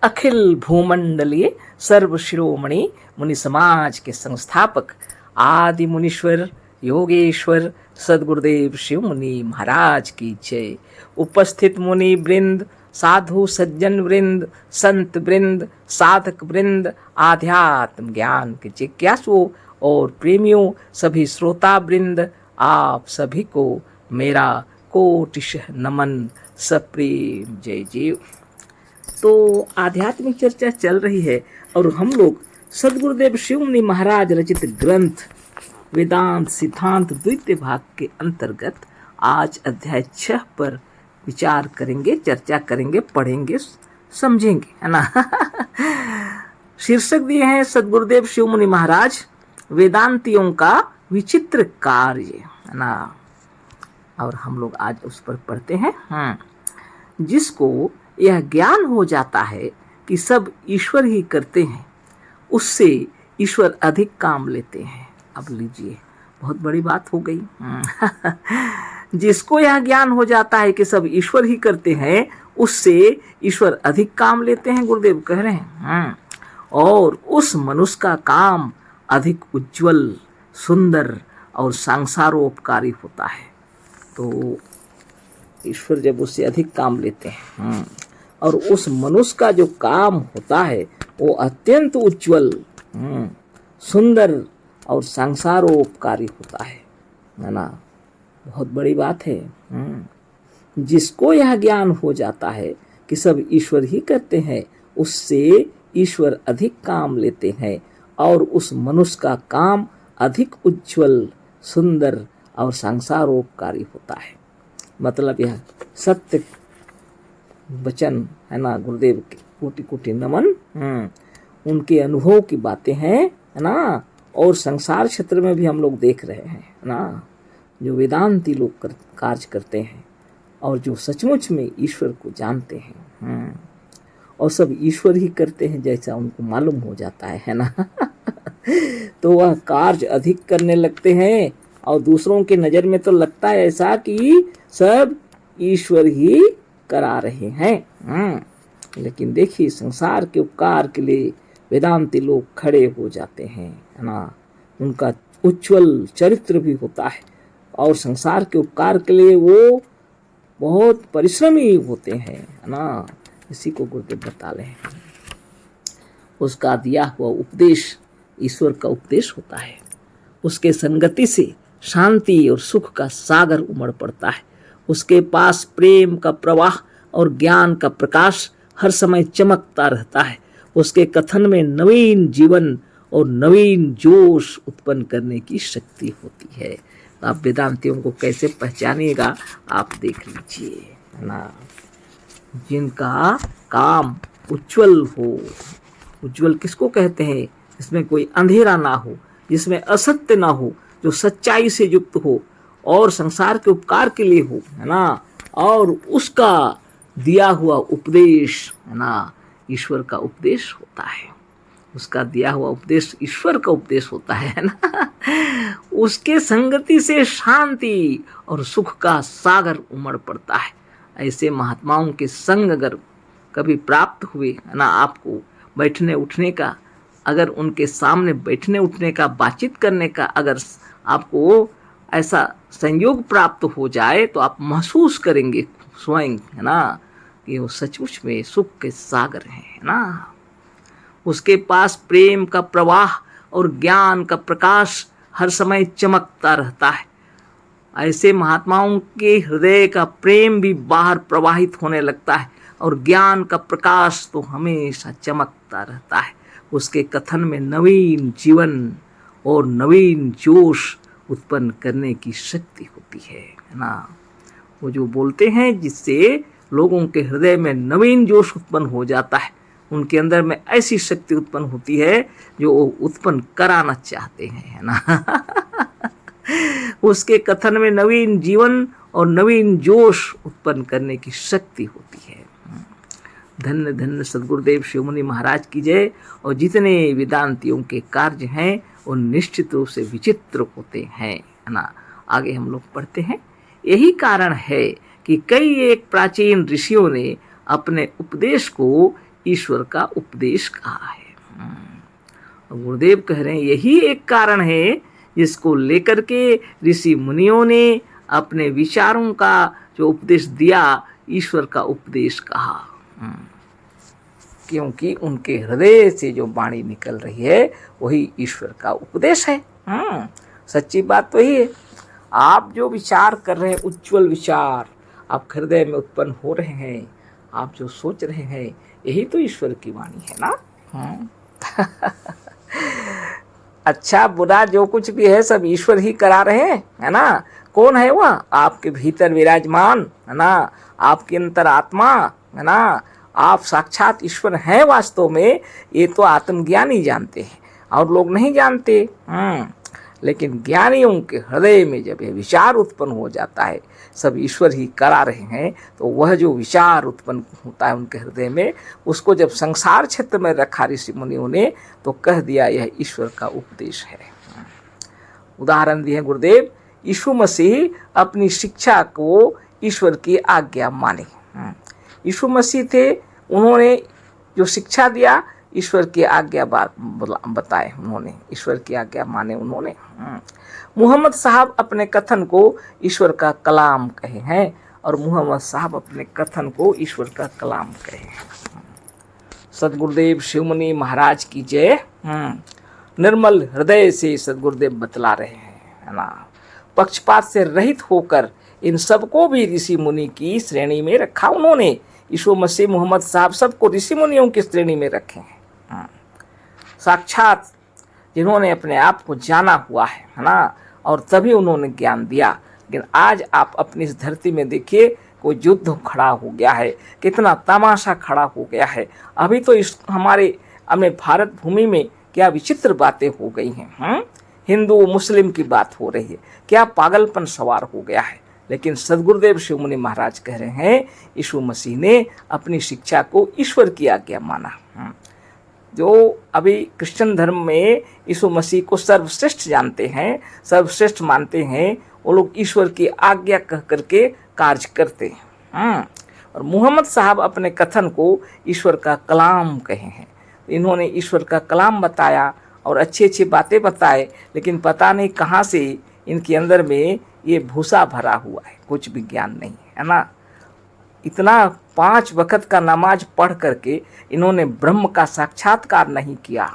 अखिल भूमंडलीय सर्व शिरोमणि मुनि समाज के संस्थापक आदि मुनीश्वर योगेश्वर सदगुरुदेव शिव मुनि महाराज की जय। उपस्थित मुनि वृंद, साधु सज्जन वृंद, संत वृंद, साधक वृंद, आध्यात्म ज्ञान के जिज्ञासुओं और प्रेमियों, सभी श्रोता वृंद, आप सभी को मेरा कोटिशः नमन, सप्रेम जय जय। तो आध्यात्मिक चर्चा चल रही है और हम लोग सदगुरुदेव शिव मुनि महाराज रचित ग्रंथ वेदांत सिद्धांत द्वितीय भाग के अंतर्गत आज अध्याय 6 पर विचार करेंगे, चर्चा करेंगे, पढ़ेंगे, समझेंगे, है ना। शीर्षक दिए हैं सदगुरुदेव शिव मुनि महाराज वेदांतियों का विचित्र कार्य, है ना। और हम लोग आज उस पर पढ़ते हैं। जिसको यह ज्ञान हो जाता है कि सब ईश्वर ही करते हैं, उससे ईश्वर अधिक काम लेते हैं। अब लीजिए, बहुत बड़ी बात हो गई। जिसको यह ज्ञान हो जाता है कि सब ईश्वर ही करते हैं, उससे ईश्वर अधिक काम लेते हैं, गुरुदेव कह रहे हैं। और उस मनुष्य का काम अधिक उज्जवल, सुंदर और संसारोपकारी होता है। तो ईश्वर जब उससे अधिक काम लेते हैं और उस मनुष्य का जो काम होता है वो अत्यंत उज्जवल, सुंदर और संसारोपकारी होता है ना। बहुत बड़ी बात है। जिसको यह ज्ञान हो जाता है कि सब ईश्वर ही करते हैं, उससे ईश्वर अधिक काम लेते हैं और उस मनुष्य का काम अधिक उज्जवल, सुंदर और संसारोपकारी होता है। मतलब यह सत्य वचन है ना, गुरुदेव के कोटि कोटि नमन। उनके अनुभव की बातें हैं, है ना। और संसार क्षेत्र में भी हम लोग देख रहे हैं, है ना, जो वेदांती लोग कार्य करते हैं और जो सचमुच में ईश्वर को जानते हैं, और सब ईश्वर ही करते हैं जैसा उनको मालूम हो जाता है ना। तो वह कार्य अधिक करने लगते हैं और दूसरों के नज़र में तो लगता है ऐसा कि सब ईश्वर ही करा रहे हैं। लेकिन देखिए, संसार के उपकार के लिए वेदांती लोग खड़े हो जाते हैं, है ना। उनका उज्जवल चरित्र भी होता है और संसार के उपकार के लिए वो बहुत परिश्रमी होते हैं, है ना। इसी को गुरुदेव बता रहे हैं। उसका दिया हुआ उपदेश ईश्वर का उपदेश होता है। उसके संगति से शांति और सुख का सागर उमड़ पड़ता है। उसके पास प्रेम का प्रवाह और ज्ञान का प्रकाश हर समय चमकता रहता है। उसके कथन में नवीन जीवन और नवीन जोश उत्पन्न करने की शक्ति होती है। तो आप वेदांतियों को कैसे पहचानिएगा, आप देख लीजिए, है ना। जिनका काम उज्जवल हो, उज्जवल किसको कहते हैं? जिसमें कोई अंधेरा ना हो, जिसमें असत्य ना हो, जो सच्चाई से युक्त हो और संसार के उपकार के लिए हो, है ना। और उसका दिया हुआ उपदेश, है ना, ईश्वर का उपदेश होता है। उसका दिया हुआ उपदेश ईश्वर का उपदेश होता है ना। उसके संगति से शांति और सुख का सागर उमड़ पड़ता है। ऐसे महात्माओं के संग अगर कभी प्राप्त हुए, है ना, आपको बैठने उठने का, अगर उनके सामने बैठने उठने का, बातचीत करने का अगर आपको ऐसा संयोग प्राप्त हो जाए तो आप महसूस करेंगे स्वयं, है ना, कि वो सचमुच में सुख के सागर हैं, है ना। उसके पास प्रेम का प्रवाह और ज्ञान का प्रकाश हर समय चमकता रहता है। ऐसे महात्माओं के हृदय का प्रेम भी बाहर प्रवाहित होने लगता है और ज्ञान का प्रकाश तो हमेशा चमकता रहता है। उसके कथन में नवीन जीवन और नवीन जोश उत्पन्न करने की शक्ति होती है ना। वो जो बोलते हैं जिससे लोगों के हृदय में नवीन जोश उत्पन्न हो जाता है, उनके अंदर में ऐसी शक्ति उत्पन्न होती है जो वो उत्पन्न कराना चाहते हैं, है ना। उसके कथन में नवीन जीवन और नवीन जोश उत्पन्न करने की शक्ति होती है। धन्य धन्य सदगुरुदेव शिव मुनि महाराज की जय। और जितने वेदांतियों के कार्य हैं वो निश्चित रूप से विचित्र होते हैं, है ना। आगे हम लोग पढ़ते हैं। यही कारण है कि कई एक प्राचीन ऋषियों ने अपने उपदेश को ईश्वर का उपदेश कहा है। गुरुदेव कह रहे हैं यही एक कारण है जिसको लेकर के ऋषि मुनियों ने अपने विचारों का जो उपदेश दिया ईश्वर का उपदेश कहा, क्योंकि उनके हृदय से जो वाणी निकल रही है वही ईश्वर का उपदेश है। सच्ची बात तो यही है। आप जो विचार कर रहे हैं, उज्जवल विचार आप हृदय में उत्पन्न हो रहे हैं, आप जो सोच रहे हैं, यही तो ईश्वर की वाणी है ना। अच्छा बुरा जो कुछ भी है सब ईश्वर ही करा रहे हैं, है ना। कौन है वह? आपके भीतर विराजमान, है ना, आपकी अंतरात्मा, है ना। आप साक्षात ईश्वर हैं वास्तव में। ये तो आत्मज्ञानी जानते हैं और लोग नहीं जानते। लेकिन ज्ञानियों के हृदय में जब ये विचार उत्पन्न हो जाता है सब ईश्वर ही करा रहे हैं, तो वह जो विचार उत्पन्न होता है उनके हृदय में, उसको जब संसार क्षेत्र में रखा ऋषि मुनियों ने तो कह दिया यह ईश्वर का उपदेश है। उदाहरण दिए गुरुदेव, यीशु मसीह अपनी शिक्षा को ईश्वर की आज्ञा माने। यीशु मसीह थे, उन्होंने जो शिक्षा दिया ईश्वर की आज्ञा बताए, उन्होंने ईश्वर की आज्ञा माने उन्होंने। मुहम्मद साहब अपने कथन को ईश्वर का कलाम कहे हैं और मुहम्मद साहब अपने कथन को ईश्वर का कलाम कहे हैं। सदगुरुदेव शिवमुनि महाराज की जय। निर्मल हृदय से सदगुरुदेव बतला रहे हैं, है ना। पक्षपात से रहित होकर इन सबको भी ऋषि मुनि की श्रेणी में रखा उन्होंने। यीशु मसीह मुहम्मद साहब सबको ऋषि मुनियों की श्रेणी में रखे हैं। साक्षात जिन्होंने अपने आप को जाना हुआ है ना, और तभी उन्होंने ज्ञान दिया। लेकिन आज आप अपनी इस धरती में देखिए, कोई युद्ध खड़ा हो गया है, कितना तमाशा खड़ा हो गया है। अभी तो इस हमारे भारत भूमि में क्या विचित्र बातें हो गई हैं। हिंदू मुस्लिम की बात हो रही है, क्या पागलपन सवार हो गया है। लेकिन सदगुरुदेव शिवमुनि महाराज कह रहे हैं यीशु मसीह ने अपनी शिक्षा को ईश्वर की आज्ञा माना। जो अभी क्रिश्चियन धर्म में यीशु मसीह को सर्वश्रेष्ठ जानते हैं, सर्वश्रेष्ठ मानते हैं, वो लोग ईश्वर की आज्ञा कह करके कार्य करते हैं। और मुहम्मद साहब अपने कथन को ईश्वर का कलाम कहे हैं। इन्होंने ईश्वर का कलाम बताया और अच्छी अच्छी बातें बताए, लेकिन पता नहीं कहाँ से इनके अंदर में ये भूसा भरा हुआ है, कुछ भी ज्ञान नहीं है ना। इतना 5 वक्त का नमाज पढ़ करके इन्होंने ब्रह्म का साक्षात्कार नहीं किया।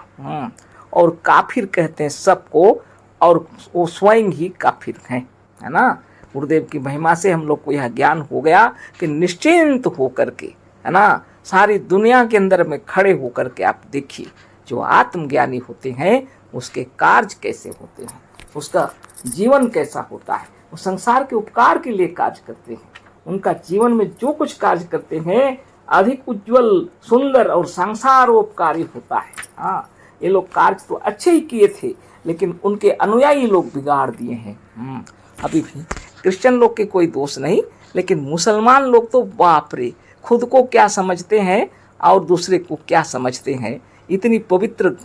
और काफिर कहते हैं सबको, और वो स्वयं ही काफिर हैं, है ना। गुरुदेव की महिमा से हम लोग को यह ज्ञान हो गया कि निश्चिंत होकर के, है ना, सारी दुनिया के अंदर में खड़े होकर के आप देखिए, जो आत्मज्ञानी होते हैं उसके कार्य कैसे होते हैं, उसका जीवन कैसा होता है। वो संसार के उपकार के लिए कार्य करते हैं। उनका जीवन में जो कुछ कार्य करते हैं अधिक उज्जवल, सुंदर और संसारोपकारी होता है। ये लोग कार्य तो अच्छे ही किए थे, लेकिन उनके अनुयायी लोग बिगाड़ दिए हैं। अभी भी क्रिश्चियन लोग के कोई दोष नहीं, लेकिन मुसलमान लोग तो बाप रे, खुद को क्या समझते हैं और दूसरे को क्या समझते हैं। इतनी पवित्र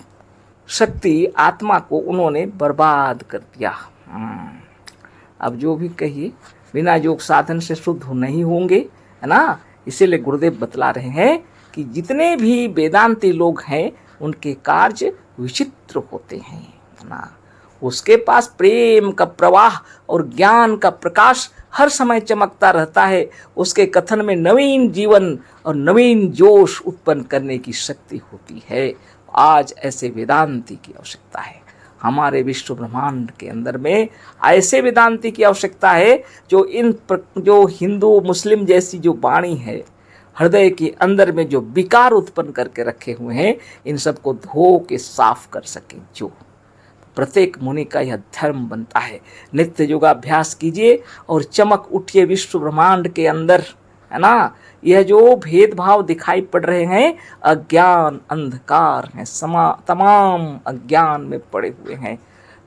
शक्ति आत्मा को उन्होंने बर्बाद कर दिया। अब जो भी कहिए, बिना योग साधन से शुद्ध नहीं होंगे, है ना। इसीलिए गुरुदेव बतला रहे हैं कि जितने भी वेदांती लोग हैं उनके कार्य विचित्र होते हैं, है ना। उसके पास प्रेम का प्रवाह और ज्ञान का प्रकाश हर समय चमकता रहता है। उसके कथन में नवीन जीवन और नवीन जोश उत्पन्न करने की शक्ति होती है। आज ऐसे वेदांती की आवश्यकता है। हमारे विश्व ब्रह्मांड के अंदर में ऐसे वेदांती की आवश्यकता है जो हिंदू मुस्लिम जैसी जो वाणी है, हृदय के अंदर में जो विकार उत्पन्न करके रखे हुए हैं, इन सबको धो के साफ कर सके। जो प्रत्येक मुनि का यह धर्म बनता है। नित्य योगाभ्यास कीजिए और चमक उठिए विश्व ब्रह्मांड के अंदर, है ना। यह जो भेदभाव दिखाई पड़ रहे हैं, अज्ञान अंधकार है, तमाम अज्ञान में पड़े हुए हैं।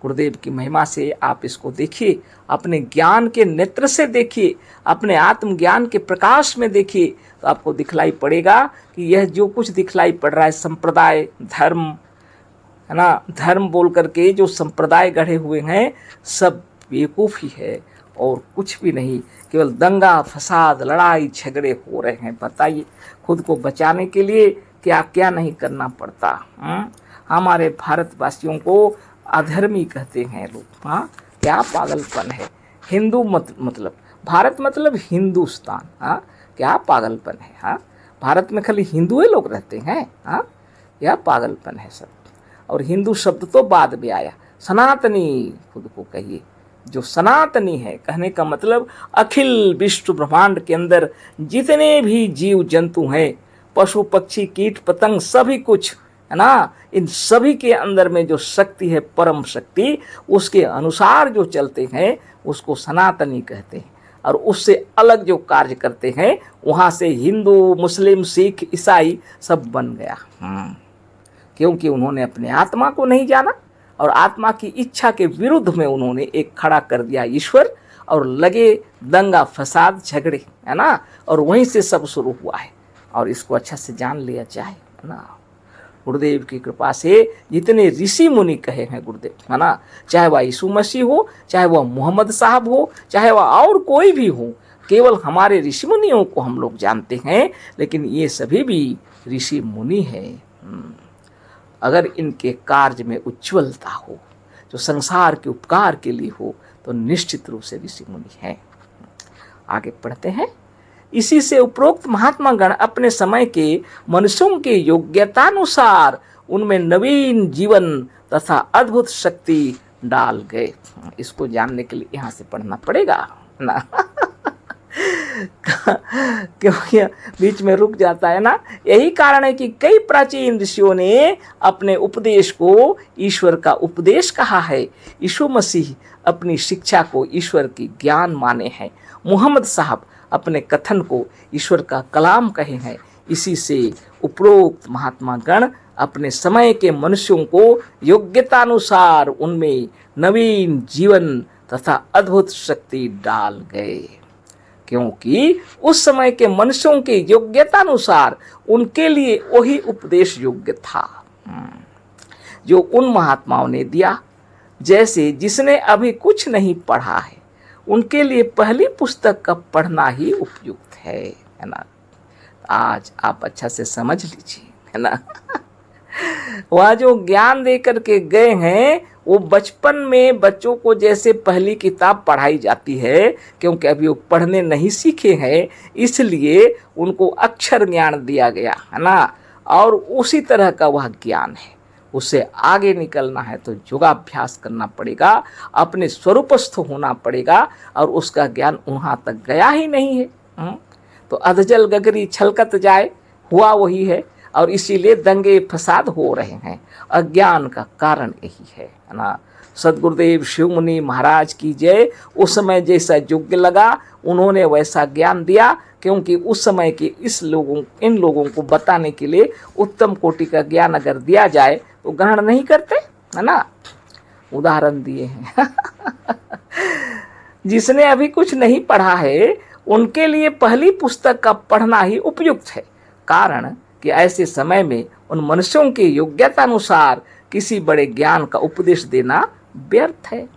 गुरुदेव की महिमा से आप इसको देखिए, अपने ज्ञान के नेत्र से देखिए, अपने आत्मज्ञान के प्रकाश में देखिए, तो आपको दिखलाई पड़ेगा कि यह जो कुछ दिखलाई पड़ रहा है संप्रदाय धर्म, है ना, धर्म बोल करके जो संप्रदाय गढ़े हुए हैं सब बेवकूफ़ी है और कुछ भी नहीं। केवल दंगा फसाद लड़ाई झगड़े हो रहे हैं। बताइए, खुद को बचाने के लिए क्या क्या नहीं करना पड़ता। हमारे भारतवासियों को अधर्मी कहते हैं लोग। हाँ, क्या पागलपन है। हिंदू मतलब भारत मतलब हिंदुस्तान। हाँ, क्या पागलपन है। हाँ, भारत में खाली हिंदू लोग रहते हैं। हाँ, यह पागलपन है सब। और हिंदू शब्द तो बाद में आया, सनातनी खुद को कहिए। जो सनातनी है कहने का मतलब अखिल विश्व ब्रह्मांड के अंदर जितने भी जीव जंतु हैं, पशु पक्षी कीट पतंग सभी कुछ है ना, इन सभी के अंदर में जो शक्ति है, परम शक्ति, उसके अनुसार जो चलते हैं उसको सनातनी कहते हैं। और उससे अलग जो कार्य करते हैं वहाँ से हिंदू मुस्लिम सिख ईसाई सब बन गया। क्योंकि उन्होंने अपने आत्मा को नहीं जाना और आत्मा की इच्छा के विरुद्ध में उन्होंने एक खड़ा कर दिया ईश्वर, और लगे दंगा फसाद झगड़े, है ना। और वहीं से सब शुरू हुआ है और इसको अच्छा से जान लिया जाए, है ना। गुरुदेव की कृपा से जितने ऋषि मुनि कहे हैं गुरुदेव, है ना, चाहे वह यीशु मसीह हो, चाहे वह मोहम्मद साहब हो, चाहे वह और कोई भी हो, केवल हमारे ऋषि मुनियों को हम लोग जानते हैं, लेकिन ये सभी भी ऋषि मुनि हैं। अगर इनके कार्य में उज्ज्वलता हो, जो संसार के उपकार के लिए हो, तो निश्चित रूप से ऋषि मुनि हैं। आगे पढ़ते हैं। इसी से उपरोक्त महात्मा गण अपने समय के मनुष्यों के योग्यतानुसार उनमें नवीन जीवन तथा अद्भुत शक्ति डाल गए। इसको जानने के लिए यहाँ से पढ़ना पड़ेगा ना क्योंकि बीच में रुक जाता है ना। यही कारण है कि कई प्राचीन ऋषियों ने अपने उपदेश को ईश्वर का उपदेश कहा है। यीशु मसीह अपनी शिक्षा को ईश्वर की ज्ञान माने हैं। मोहम्मद साहब अपने कथन को ईश्वर का कलाम कहे हैं। इसी से उपरोक्त महात्मा गण अपने समय के मनुष्यों को योग्यतानुसार उनमें नवीन जीवन तथा अद्भुत शक्ति डाल गए। क्योंकि उस समय के मनुष्यों के योग्यतानुसार उनके लिए वही उपदेश योग्य था जो उन महात्माओं ने दिया। जैसे जिसने अभी कुछ नहीं पढ़ा है उनके लिए पहली पुस्तक का पढ़ना ही उपयुक्त है ना। आज आप अच्छा से समझ लीजिए, है ना। वह जो ज्ञान दे करके गए हैं वो बचपन में बच्चों को जैसे पहली किताब पढ़ाई जाती है, क्योंकि अभी वो पढ़ने नहीं सीखे हैं, इसलिए उनको अक्षर ज्ञान दिया गया, है ना। और उसी तरह का वह ज्ञान है। उससे आगे निकलना है तो योगाभ्यास करना पड़ेगा, अपने स्वरूपस्थ होना पड़ेगा, और उसका ज्ञान वहाँ तक गया ही नहीं है। तो अधजल गगरी छलकत जाए, हुआ वही है। और इसीलिए दंगे फसाद हो रहे हैं। अज्ञान का कारण यही है ना। सदगुरुदेव शिव मुनि महाराज की जय। उस समय जैसा योग्य लगा उन्होंने वैसा ज्ञान दिया, क्योंकि उस समय के इन लोगों को बताने के लिए उत्तम कोटि का ज्ञान अगर दिया जाए तो ग्रहण नहीं करते, है ना। उदाहरण दिए हैं जिसने अभी कुछ नहीं पढ़ा है उनके लिए पहली पुस्तक का पढ़ना ही उपयुक्त है। कारण कि ऐसे समय में उन मनुष्यों की योग्यता अनुसार किसी बड़े ज्ञान का उपदेश देना व्यर्थ है।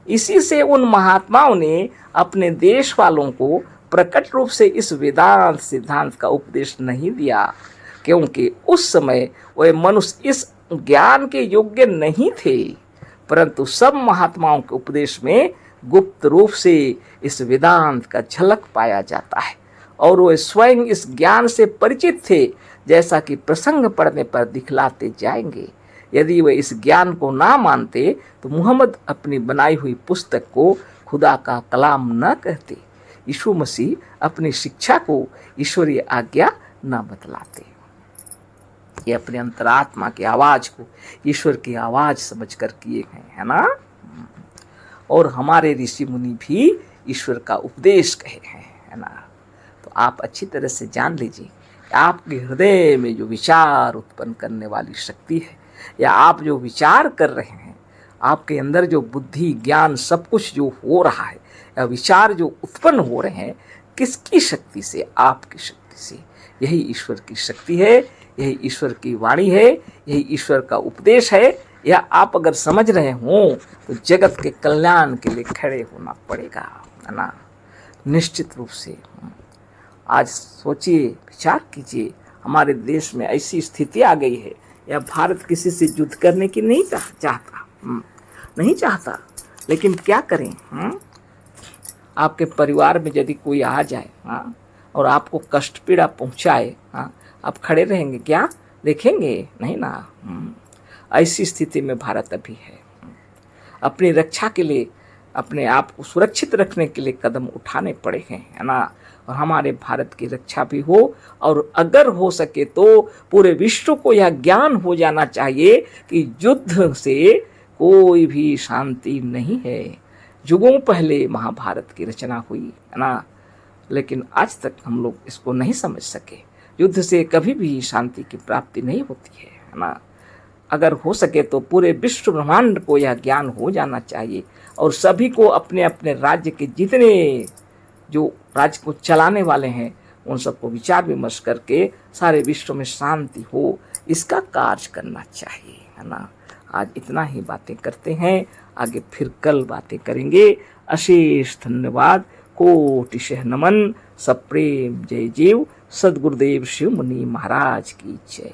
इसी से उन महात्माओं ने अपने देश वालों को प्रकट रूप से इस वेदांत सिद्धांत का उपदेश नहीं दिया, क्योंकि उस समय वे मनुष्य इस ज्ञान के योग्य नहीं थे। परंतु सब महात्माओं के उपदेश में गुप्त रूप से इस वेदांत का झलक पाया जाता है, और वे स्वयं इस ज्ञान से परिचित थे, जैसा कि प्रसंग पढ़ने पर दिखलाते जाएंगे। यदि वे इस ज्ञान को ना मानते तो मुहम्मद अपनी बनाई हुई पुस्तक को खुदा का कलाम न कहते, यीशु मसीह अपनी शिक्षा को ईश्वरीय आज्ञा न बतलाते। ये अपने अंतरात्मा की आवाज को ईश्वर की आवाज समझकर किए हैं, है ना। और हमारे ऋषि मुनि भी ईश्वर का उपदेश कहे हैं, है ना। तो आप अच्छी तरह से जान लीजिए, आपके हृदय में जो विचार उत्पन्न करने वाली शक्ति है, या आप जो विचार कर रहे हैं, आपके अंदर जो बुद्धि ज्ञान सब कुछ जो हो रहा है, या विचार जो उत्पन्न हो रहे हैं, किसकी शक्ति से? आपकी शक्ति से। यही ईश्वर की शक्ति है, यही ईश्वर की वाणी है, यही ईश्वर का उपदेश है। या आप अगर समझ रहे हों तो जगत के कल्याण के लिए खड़े होना पड़ेगा, है ना। निश्चित रूप से आज सोचिए, विचार कीजिए, हमारे देश में ऐसी स्थिति आ गई है, या भारत किसी से युद्ध करने की नहीं चाहता, नहीं चाहता, लेकिन क्या करें। आपके परिवार में यदि कोई आ जाए और आपको कष्ट पीड़ा पहुंचाए, आप खड़े रहेंगे क्या? देखेंगे नहीं ना। ऐसी स्थिति में भारत अभी है। अपनी रक्षा के लिए, अपने आप को सुरक्षित रखने के लिए कदम उठाने पड़े हैं, है ना। और हमारे भारत की रक्षा भी हो, और अगर हो सके तो पूरे विश्व को यह ज्ञान हो जाना चाहिए कि युद्ध से कोई भी शांति नहीं है। युगों पहले महाभारत की रचना हुई, है ना, लेकिन आज तक हम लोग इसको नहीं समझ सके। युद्ध से कभी भी शांति की प्राप्ति नहीं होती है ना। अगर हो सके तो पूरे विश्व ब्रह्मांड को यह ज्ञान हो जाना चाहिए, और सभी को अपने अपने राज्य के जितने जो राज्य को चलाने वाले हैं उन सबको विचार विमर्श करके सारे विश्व में शांति हो, इसका कार्य करना चाहिए, है ना। आज इतना ही बातें करते हैं, आगे फिर कल बातें करेंगे। अशेष धन्यवाद, कोटिशः नमन, सप्रेम जय जीव। सद्गुरुदेव शिव मुनि महाराज की जय।